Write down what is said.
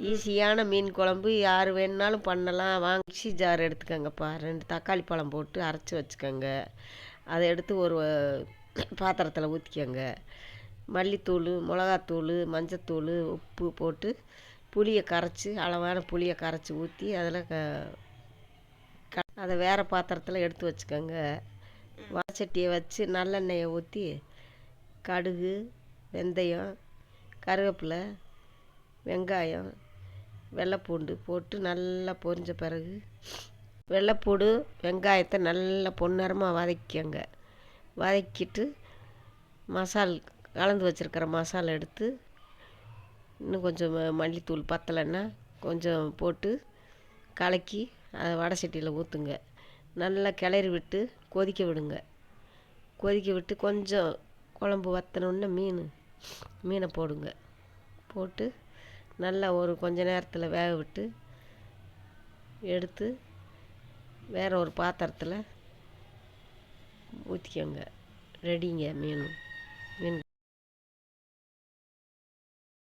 ஈஸியான மீன் குழம்பு யார் வேணுனாலும் பண்ணலாம். வாங்க மிக்ஸி ஜார் எடுத்துக்கோங்கப்பா. 2 தக்காளி பழம் போட்டு அரைச்சி வச்சுக்கோங்க. அதை எடுத்து ஒரு பாத்திரத்தில் ஊற்றிக்கோங்க. மல்லித்தூள், மிளகாத்தூள், மஞ்சத்தூள், உப்பு போட்டு புளியை கரைச்சி அளவான புளியை கரைச்சி ஊற்றி அதில் அதை வேறு பாத்திரத்தில் எடுத்து வச்சுக்கோங்க. வடச்சட்டியை வச்சு நல்லெண்ணெயை ஊற்றி கடுகு, வெந்தயம், கருவேப்பிலை, வெங்காயம், வெள்ளைப்பூண்டு போட்டு நல்லா பொரிஞ்ச பிறகு வெள்ளைப்பூடு வெங்காயத்தை நல்லா பொன்னிறமாக வதக்கிக்கோங்க. வதக்கிட்டு கலந்து வச்சுருக்கிற மசாலா எடுத்து இன்னும் கொஞ்சம் மல்லித்தூள் பத்தலைன்னா கொஞ்சம் போட்டு கலக்கி அதை வடை சட்டியில் ஊற்றுங்க. நல்லா கிளறி விட்டு கொதிக்க விடுங்க. கொதிக்க விட்டு கொஞ்சம் குழம்பு வற்றினோன்னே மீனை போடுங்க. போட்டு நல்லா ஒரு கொஞ்ச நேரத்தில் வேக விட்டு எடுத்து வேறு ஒரு பாத்திரத்தில் ஊற்றிக்கோங்க. ரெடிங்க மீன்.